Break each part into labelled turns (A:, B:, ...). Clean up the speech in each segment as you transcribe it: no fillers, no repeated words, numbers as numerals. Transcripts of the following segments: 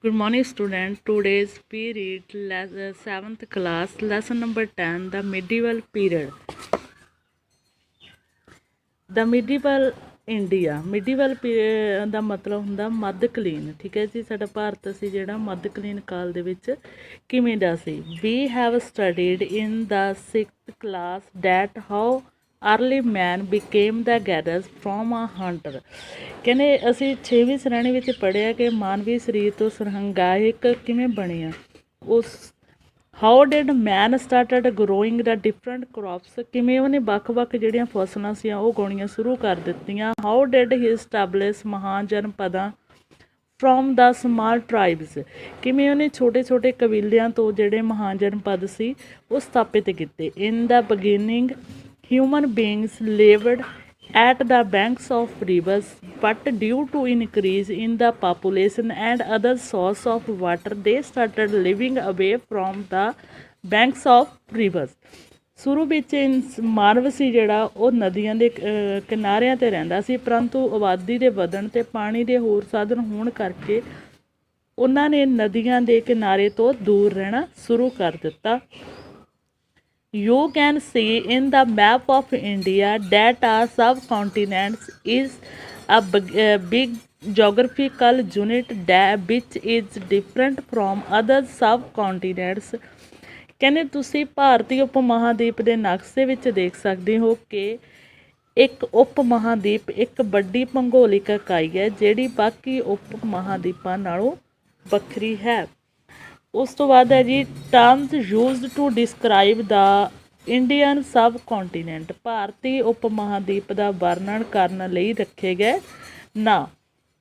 A: Good morning, student. Today's we read 7th class, lesson number 10, the medieval period. The medieval India, medieval period ਦਾ ਮਤਲਬ ਹੁੰਦਾ ਮੱਧਕਾਲੀਨ। ਠੀਕ ਹੈ ਜੀ, ਸਾਡਾ ਭਾਰਤ ਸੀ ਜਿਹੜਾ ਮੱਧਕਾਲੀਨ ਕਾਲ ਦੇ ਵਿੱਚ ਕਿਵੇਂ ਦਾ ਸੀ। We have studied in the 6th class that how early man became the gatherer from a hunter। ਕਹਿੰਦੇ ਅਸੀਂ 6ਵੀਂ ਸ਼੍ਰੇਣੀ ਵਿੱਚ ਪੜ੍ਹਿਆ ਕਿ ਮਾਨਵੀ ਸਰੀਰ ਤੋਂ ਸਰਹੰਗਾਇਕ ਕਿਵੇਂ ਬਣਿਆ। ਉਸ how did man started growing the different crops, ਕਿਵੇਂ ਉਹਨੇ ਵੱਖ-ਵੱਖ ਜਿਹੜੀਆਂ ਫਸਲਾਂ ਸੀ ਉਹ ਉਗਾਉਣੀਆਂ ਸ਼ੁਰੂ ਕਰ ਦਿੱਤੀਆਂ। ਹਾਊ ਡਿਡ ਹੀ ਇਸਟੈਬਲਿਸ਼ ਮਹਾਨ ਜਨਪਦਾਂ ਫਰੋਮ ਦਾ ਸਮਾਲ ਟਰਾਈਬਸ, ਕਿਵੇਂ ਉਹਨੇ ਛੋਟੇ-ਛੋਟੇ ਕਬੀਲਿਆਂ ਤੋਂ ਜਿਹੜੇ ਮਹਾਨ ਜਨਪਦ ਸੀ ਉਹ ਸਥਾਪਿਤ ਕੀਤੇ। ਇਨ ਦਾ beginning human beings lived at the banks of rivers, but due to increase in the population and other source of water they started living away from the banks of rivers। ਸ਼ੁਰੂ ਵਿੱਚ ਮਾਨਵ ਸੀ ਜਿਹੜਾ ਉਹ ਨਦੀਆਂ ਦੇ ਕਿਨਾਰਿਆਂ 'ਤੇ ਰਹਿੰਦਾ ਸੀ, ਪਰੰਤੂ ਆਬਾਦੀ ਦੇ ਵਧਣ ਅਤੇ ਪਾਣੀ ਦੇ ਹੋਰ ਸਾਧਨ ਹੋਣ ਕਰਕੇ ਉਹਨਾਂ ਨੇ ਨਦੀਆਂ ਦੇ ਕਿਨਾਰੇ ਤੋਂ ਦੂਰ ਰਹਿਣਾ ਸ਼ੁਰੂ ਕਰ ਦਿੱਤਾ। You can see in the map of India that a subcontinent is a big geographical unit which is different from other subcontinents। ਕਹਿੰਦੇ ਤੁਸੀਂ ਭਾਰਤੀ ਉਪ ਮਹਾਦੀਪ ਦੇ ਨਕਸ਼ੇ ਵਿੱਚ ਦੇਖ ਸਕਦੇ ਹੋ ਕਿ ਇੱਕ ਉਪ ਮਹਾਦੀਪ ਇੱਕ ਵੱਡੀ ਭੂਗੋਲਿਕ ਇਕਾਈ ਹੈ ਜਿਹੜੀ ਬਾਕੀ ਉਪ ਮਹਾਦੀਪਾਂ ਨਾਲੋਂ ਵੱਖਰੀ ਹੈ। ਉਸ ਤੋਂ ਬਾਅਦ ਹੈ ਜੀ terms used to describe the Indian subcontinent, ਭਾਰਤੀ ਉਪ ਮਹਾਦੀਪ ਦਾ ਵਰਣਨ ਕਰਨ ਲਈ ਰੱਖੇ ਗਏ ਨਾਂ।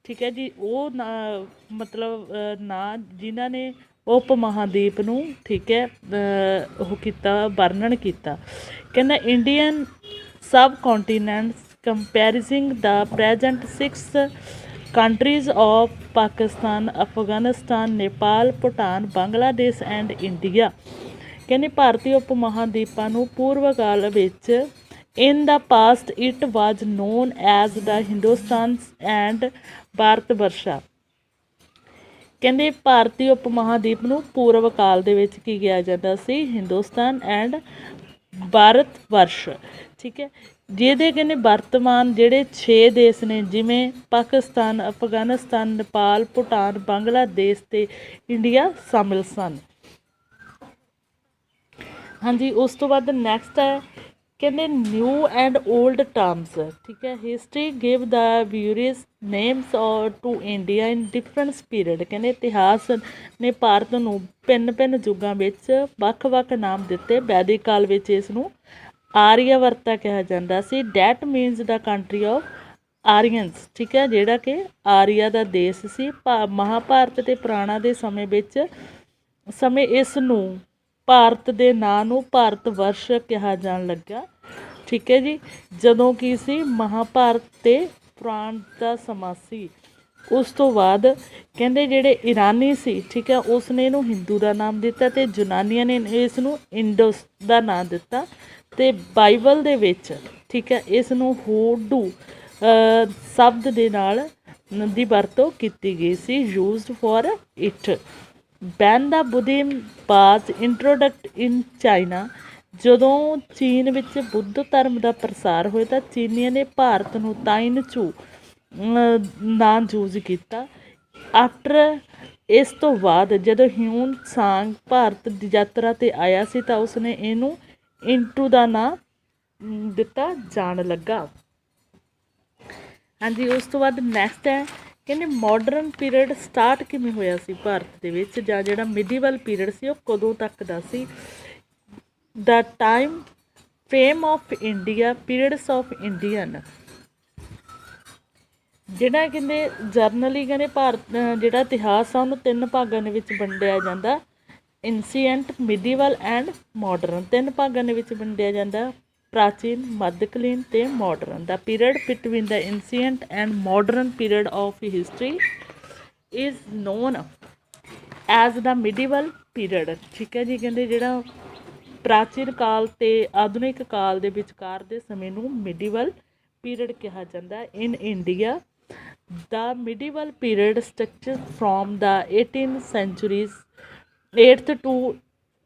A: ਠੀਕ ਹੈ ਜੀ, ਉਹ ਨਾਂ ਮਤਲਬ ਨਾਂ ਜਿਨ੍ਹਾਂ ਨੇ ਉਪ ਮਹਾਦੀਪ ਨੂੰ ਠੀਕ ਹੈ ਉਹ ਕੀਤਾ ਵਰਣਨ ਕੀਤਾ। ਕਹਿੰਦਾ Indian subcontinents comparing the present 6 countries of Pakistan, Afghanistan, Nepal, Bhutan, Bangladesh and India। ਕਹਿੰਦੇ ਭਾਰਤੀ ਉਪ ਮਹਾਦੀਪਾਂ ਨੂੰ ਪੂਰਵ ਕਾਲ ਵਿੱਚ in the past it was known as the Hindustan and Bharat ਵਰਸ਼ਾ। ਕਹਿੰਦੇ ਭਾਰਤੀ ਉਪ ਮਹਾਦੀਪ ਨੂੰ ਪੂਰਵ ਕਾਲ ਦੇ ਵਿੱਚ ਕੀ ਕਿਹਾ ਜਾਂਦਾ ਸੀ, ਹਿੰਦੁਸਤਾਨ ਐਂਡ ਭਾਰਤ ਵਰਸ਼। ਠੀਕ ਹੈ, ਜਿਹਦੇ ਕਹਿੰਦੇ ਵਰਤਮਾਨ ਜਿਹੜੇ 6 ਦੇਸ਼ ਨੇ ਜਿਵੇਂ ਪਾਕਿਸਤਾਨ, ਅਫਗਾਨਿਸਤਾਨ, ਨੇਪਾਲ, ਭੂਟਾਨ, ਬੰਗਲਾਦੇਸ਼ ਅਤੇ ਇੰਡੀਆ ਸ਼ਾਮਿਲ ਸਨ। ਹਾਂਜੀ, ਉਸ ਤੋਂ ਬਾਅਦ ਨੈਕਸਟ ਹੈ ਕਹਿੰਦੇ ਨਿਊ ਐਂਡ ਓਲਡ ਟਰਮਸ। ਠੀਕ ਹੈ, history give the various names to India in different period. ਕਹਿੰਦੇ ਇਤਿਹਾਸ ਨੇ ਭਾਰਤ ਨੂੰ ਭਿੰਨ ਯੁੱਗਾਂ ਵਿੱਚ ਵੱਖ-ਵੱਖ ਨਾਮ ਦਿੱਤੇ। ਵੈਦਿਕ ਕਾਲ ਵਿੱਚ ਇਸ ਨੂੰ ਆਰੀਆ ਵਰਤਾ ਕਿਹਾ ਜਾਂਦਾ ਸੀ। That means the country of Aryans. ਠੀਕ ਹੈ, ਜਿਹੜਾ ਕਿ ਆਰੀਆ ਦਾ ਦੇਸ਼ ਸੀ। ਮਹਾਭਾਰਤ ਅਤੇ ਪੁਰਾਣਾ ਦੇ ਸਮੇਂ ਇਸ ਨੂੰ ਭਾਰਤ ਦੇ ਨਾਂ ਨੂੰ ਭਾਰਤ ਵਰਸ਼ ਕਿਹਾ ਜਾਣ ਲੱਗਾ। ਠੀਕ ਹੈ ਜੀ, ਜਦੋਂ ਕੀ ਸੀ ਮਹਾਭਾਰਤ ਅਤੇ ਪੁਰਾਣ ਦਾ ਸਮਾਂ ਸੀ। ਉਸ ਤੋਂ ਬਾਅਦ ਕਹਿੰਦੇ ਜਿਹੜੇ ਇਰਾਨੀ ਸੀ ਠੀਕ ਹੈ ਉਸ ਨੇ ਇਹਨੂੰ ਹਿੰਦੂ ਦਾ ਨਾਮ ਦਿੱਤਾ ਅਤੇ ਯੂਨਾਨੀਆਂ ਨੇ ਇਸ ਨੂੰ ਇੰਡਸ ਦਾ ਨਾਮ ਦਿੱਤਾ। ਅਤੇ ਬਾਈਬਲ ਦੇ ਵਿੱਚ ਠੀਕ ਹੈ ਇਸ ਨੂੰ ਹੋਡੂ ਸ਼ਬਦ ਦੇ ਨਾਲ ਦੀ ਵਰਤੋਂ ਕੀਤੀ ਗਈ ਸੀ, used for it. When the Buddhism was introduced in China, ਜਦੋਂ ਚੀਨ ਵਿੱਚ ਬੁੱਧ ਧਰਮ ਦਾ ਪ੍ਰਸਾਰ ਹੋਇਆ ਤਾਂ ਚੀਨੀਆਂ ਨੇ ਭਾਰਤ ਨੂੰ ਤਾਈਨ ਚੂ ਨਾਂ ਯੂਜ਼ ਕੀਤਾ। ਆਫਟਰ ਇਸ ਤੋਂ ਬਾਅਦ ਜਦੋਂ ਹਿਊਨ ਸਾਂਗ ਭਾਰਤ ਦੀ ਯਾਤਰਾ 'ਤੇ ਆਇਆ ਸੀ ਤਾਂ ਉਸਨੇ ਇਹਨੂੰ ਇੰਟੂ ਦਾ ਨਾਂ ਦਿੱਤਾ ਜਾਣ ਲੱਗਾ। ਹਾਂਜੀ, ਉਸ ਤੋਂ ਬਾਅਦ ਨੈਕਸਟ ਹੈ ਕਹਿੰਦੇ ਮਾਡਰਨ ਪੀਰੀਅਡ ਸਟਾਰਟ ਕਿਵੇਂ ਹੋਇਆ ਸੀ ਭਾਰਤ ਦੇ ਵਿੱਚ, ਜਾਂ ਜਿਹੜਾ ਮਿਡੀਵਲ ਪੀਰੀਅਡ ਸੀ ਉਹ ਕਦੋਂ ਤੱਕ ਦਾ ਸੀ। The time frame of India, periods of Indian. ਜਿਹੜਾ ਕਹਿੰਦੇ ਜਰਨਲੀ ਕਹਿੰਦੇ ਭਾਰਤ ਜਿਹੜਾ ਇਤਿਹਾਸ ਆ ਉਹਨੂੰ 3 ਭਾਗਾਂ ਦੇ ਵਿੱਚ ਵੰਡਿਆ ਜਾਂਦਾ, ਇੰਸੀਐਂਟ, ਮਿਡੀਵਲ ਐਂਡ ਮਾਡਰਨ। 3 ਭਾਗਾਂ ਦੇ ਵਿੱਚ ਵੰਡਿਆ ਜਾਂਦਾ, ਪ੍ਰਾਚੀਨ, ਮੱਧਕਾਲੀਨ ਅਤੇ modern. The period between the ancient and modern period of history is known as the medieval period. ਠੀਕ ਹੈ ਜੀ, ਕਹਿੰਦੇ ਜਿਹੜਾ ਪ੍ਰਾਚੀਨ ਕਾਲ ਅਤੇ ਆਧੁਨਿਕ ਕਾਲ ਦੇ ਵਿਚਕਾਰ ਦੇ ਸਮੇਂ ਨੂੰ ਮਿਡੀਵਲ ਪੀਰੀਅਡ ਕਿਹਾ ਜਾਂਦਾ। In India The medieval period stretches from the 18th centuries 8th to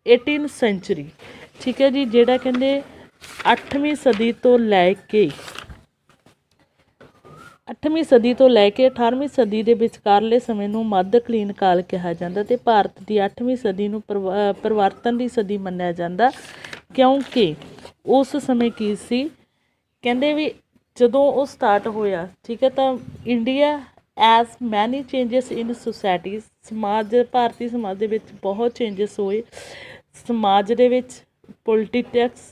A: 18th century, ਠੀਕ ਹੈ ਜੀ। ਜਿਹੜਾ ਕਹਿੰਦੇ 8ਵੀਂ ਸਦੀ ਤੋਂ ਲੈ ਕੇ 8ਵੀਂ ਸਦੀ ਤੋਂ ਲੈ ਕੇ 18ਵੀਂ ਸਦੀ ਦੇ ਵਿਚਕਾਰਲੇ ਸਮੇਂ ਨੂੰ ਮੱਧਕਾਲੀਨ ਕਾਲ ਕਿਹਾ ਜਾਂਦਾ ਅਤੇ ਭਾਰਤ ਦੀ 8ਵੀਂ ਸਦੀ ਨੂੰ ਪਰਿਵਰਤਨ ਦੀ ਸਦੀ ਮੰਨਿਆ ਜਾਂਦਾ, ਕਿਉਂਕਿ ਉਸ ਸਮੇਂ ਕੀ ਸੀ ਕਹਿੰਦੇ ਵੀ ਜਦੋਂ ਉਹ ਸਟਾਰਟ ਹੋਇਆ, ਠੀਕ ਹੈ, ਤਾਂ ਇੰਡੀਆ ਐਜ਼ ਮੈਨੀ ਚੇਂਜਸ ਇਨ ਸੋਸਾਇਟੀ, ਸਮਾਜ ਭਾਰਤੀ ਸਮਾਜ ਦੇ ਵਿੱਚ ਬਹੁਤ ਚੇਂਜਸ ਹੋਏ। ਸਮਾਜ ਦੇ ਵਿੱਚ ਪੋਲੀਟਿਕਸ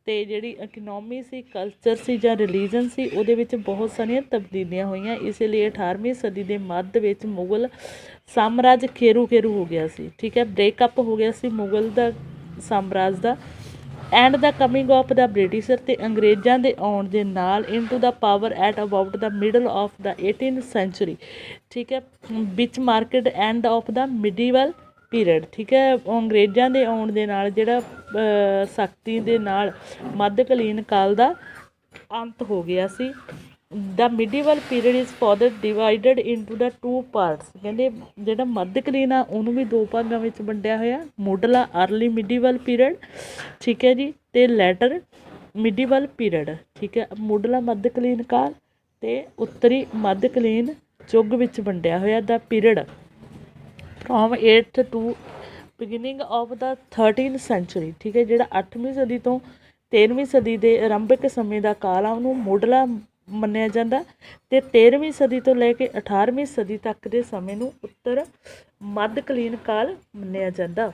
A: ਅਤੇ ਜਿਹੜੀ ਇਕਨੋਮੀ ਸੀ, ਕਲਚਰ ਸੀ ਜਾਂ ਰਿਲੀਜਨ ਸੀ, ਉਹਦੇ ਵਿੱਚ ਬਹੁਤ ਸਾਰੀਆਂ ਤਬਦੀਲੀਆਂ ਹੋਈਆਂ। ਇਸ ਲਈ 18ਵੀਂ ਸਦੀ ਦੇ ਮੱਧ ਵਿੱਚ ਮੁਗਲ ਸਾਮਰਾਜ ਖੇਰੂ ਹੋ ਗਿਆ ਸੀ, ਠੀਕ ਹੈ, ਬ੍ਰੇਕਅਪ ਹੋ ਗਿਆ ਸੀ ਮੁਗਲ ਦਾ ਸਾਮਰਾਜ ਦਾ। And the coming of the Britisher, ਅਤੇ ਅੰਗਰੇਜ਼ਾਂ ਦੇ ਆਉਣ ਦੇ ਨਾਲ into the power at about the middle of the 18th century, ਠੀਕ ਹੈ, ਵਿੱਚ marked end of the medieval period, ਠੀਕ ਹੈ। ਅੰਗਰੇਜ਼ਾਂ ਦੇ ਆਉਣ ਦੇ ਨਾਲ ਜਿਹੜਾ ਸਖਤੀ ਦੇ ਨਾਲ ਮੱਧਕਾਲੀਨ ਕਾਲ ਦਾ ਅੰਤ ਹੋ ਗਿਆ ਸੀ। The medieval period is further divided into the 2 parts, ਕਹਿੰਦੇ ਜਿਹੜਾ ਮੱਧਕਾਲੀਨ ਆ ਉਹਨੂੰ ਵੀ 2 ਭਾਗਾਂ ਵਿੱਚ ਵੰਡਿਆ ਹੋਇਆ, ਮੁੱਢਲਾ ਅਰਲੀ ਮਿਡੀਵਲ ਪੀਰੀਅਡ, ਠੀਕ ਹੈ ਜੀ, ਅਤੇ ਲੈਟਰ ਮਿਡੀਵਲ ਪੀਰੀਅਡ, ਠੀਕ ਹੈ। ਮੁੱਢਲਾ ਮੱਧਕਾਲੀਨ ਕਾਲ ਅਤੇ ਉੱਤਰੀ ਮੱਧਕਾਲੀਨ ਯੁੱਗ ਵਿੱਚ ਵੰਡਿਆ ਹੋਇਆ the period from 8th to beginning of the 13th century, ਠੀਕ ਹੈ। ਜਿਹੜਾ 8ਵੀਂ ਸਦੀ ਤੋਂ 13ਵੀਂ ਸਦੀ ਦੇ ਆਰੰਭਿਕ ਸਮੇਂ ਦਾ ਕਾਲ ਆ ਉਹਨੂੰ ਮੁੱਢਲਾ ਮੰਨਿਆ ਜਾਂਦਾ, ਅਤੇ 13ਵੀਂ ਸਦੀ ਤੋਂ ਲੈ ਕੇ 18ਵੀਂ ਸਦੀ ਤੱਕ ਦੇ ਸਮੇਂ ਨੂੰ ਉੱਤਰ ਮੱਧਕਾਲੀਨ ਕਾਲ ਮੰਨਿਆ ਜਾਂਦਾ।